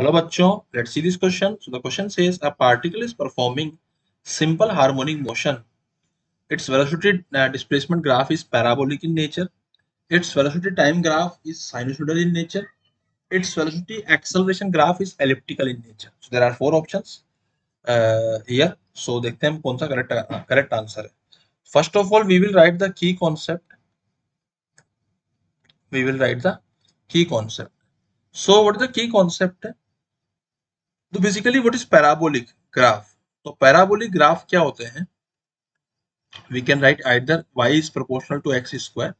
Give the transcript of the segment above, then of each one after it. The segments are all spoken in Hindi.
Hello बच्चों, let's see this question. So the question says a particle is performing simple harmonic motion. Its velocity displacement graph is parabolic in nature. Its velocity time graph is sinusoidal in nature. Its velocity acceleration graph is elliptical in nature. So there are four options here. So देखते हैं हम कौन सा correct answer है. First of all, we will write the key concept. We will write the key concept. So what is the key concept? तो basically what is parabolic graph. तो पैराबोलिक ग्राफ क्या होते हैं? We can write either y is proportional to x square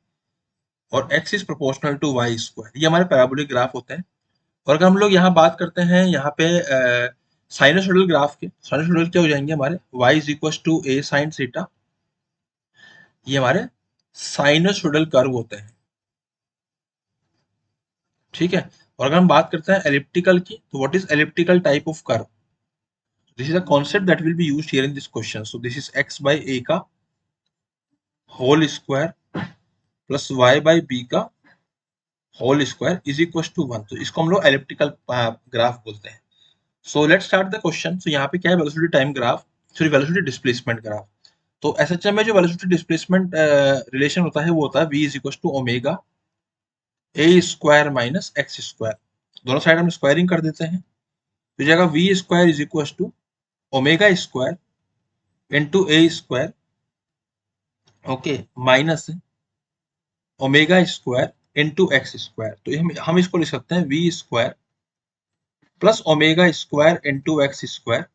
और x is proportional to y square. ये हमारे पैराबोलिक ग्राफ होते हैं. और अगर हम लोग यहाँ बात करते हैं यहाँ पे साइनोसोडल ग्राफ के, साइनोसोडल क्या हो जाएंगे हमारे y is equal to a sin theta. ये हमारे साइनोसोडल कर्व होते हैं, ठीक है. और अगर हम बात करते हैं एलिप्टिकल की, तो what is elliptical type of curve? This is a concept that will be used here in this question. So this is x by a का whole square plus y by b का whole square is equals to 1. तो इसको हम लोग एलिप्टिकल ग्राफ बोलते हैं. So let's start the question. So यहाँ पे क्या है? Velocity time graph, sorry velocity displacement graph. तो एसएचएम में जो वेलोसिटी डिस्प्लेसमेंट रिलेशन होता है वो होता है v is equal to omega a square minus x square. दोनों साइड हम स्क्वायरिंग कर देते हैं तो जाएगा v square is equal to omega square into a square, okay, minus omega square into x square. तो हम इसको लिख सकते हैं v square plus omega square into x square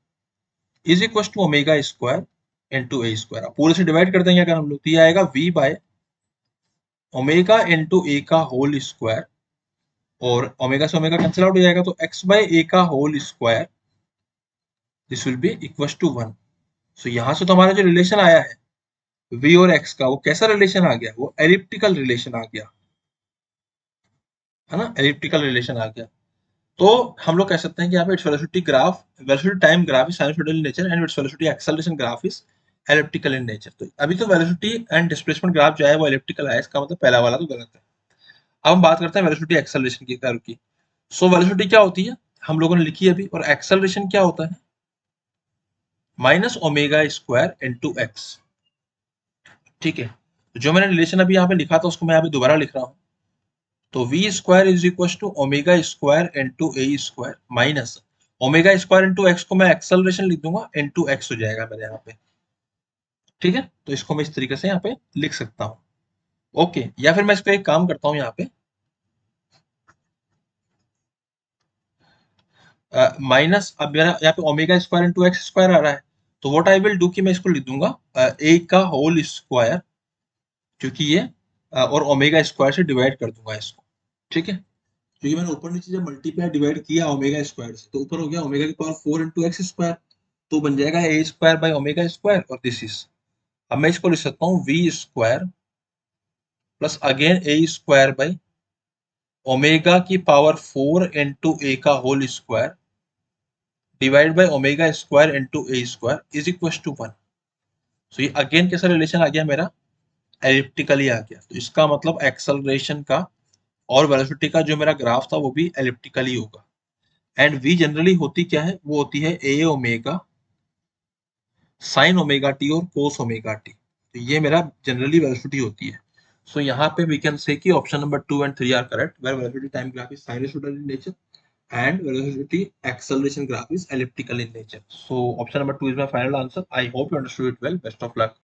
is equal to omega square into a square. पूरे से डिवाइड कर देंगे अगर हम लोग, तो ये आएगा v by omega into a का होल स्क्वायर और ओमेगा से ओमेगा कैंसिल आउट हो जाएगा तो एक्स बाय ए का whole square this will be equal to 1. So यहाँ से तो हमारा जो रिलेशन आया है v और x का, वो कैसा रिलेशन आ गया? वो एलिप्टिकल रिलेशन आ गया, है ना, एलिप्टिकल रिलेशन आ गया. तो हम लोग कह सकते हैं कि यहाँ पे its velocity graph, velocity time graph is sinusoidal in nature and its velocity acceleration graph is elliptical in nature. तो अभी तो वेलोसिटी एंड डिस्प्लेसमेंट ग्राफ जो है वो एलिप्टिकल है, इसका मतलब पहला वाला तो गलत है. अब हम बात करते हैं वेलोसिटी एक्सेलरेशन की कर्व की. सो वेलोसिटी क्या होती है हम लोगों ने लिखी अभी, और एक्सेलरेशन क्या होता है? Minus omega square into x, ठीक है. जो मैंने रिलेशन अभी यहाँ पे लिखा था उसको मैं यहाँ पे दोबारा लिख रहा हूँ. तो v square is equal to omega square into a square minus omega square into x को मैं एक्सेलरेशन लिख दूंगा इंटू एक्स हो जाएगा मेरे यहाँ पे, ठीक है. तो इसको मैं इस तरीके से यहाँ पे लिख सकता हूँ, ओके. या फिर मैं इसको एक काम करता हूँ यहाँ पे माइनस, अब मेरा यहाँ पे omega square into x square आ रहा है, तो व्हाट आई विल डू कि मैं इसको लिख दूंगा ए का होल स्क्वायर, क्योंकि ये और ओमेगा स्क्वायर से डिवाइड कर दूंगा इसको, ठीक है. क्योंकि मैंने ऊपर नीचे जब मल्टीप्लाई डिवाइड किया ओमेगा स्क्वायर से, तो ऊपर हो गया ओमेगा की पावर 4 इंटू एक्स स्क्वायर, तो बन जाएगा a square by omega square और दिस इज, अब मैं इसको लिख सकता हूँ v square plus again a square by omega की पावर 4 इंटू ए का whole square divide by omega square into a square is equal to 1. So ये अगेन कैसा रिलेशन आ गया मेरा? एलिप्टिकली आ गया. तो इसका मतलब एक्सेलरेशन का और वेलोसिटी का जो मेरा ग्राफ था वो भी एलिप्टिकली होगा. एंड v जनरली होती क्या है? वो होती है a omega sine omega T और कोस ओमेगा टी. तो ये मेरा जनरली वेलोसिटी होती है. सो यहाँ पे वी कैन से कि option number 2 and 3 are correct, where velocity time graph is sinusoidal in nature and velocity acceleration graph is elliptical in nature. So option number 2 is my final answer. I hope you understood it well. Best of luck.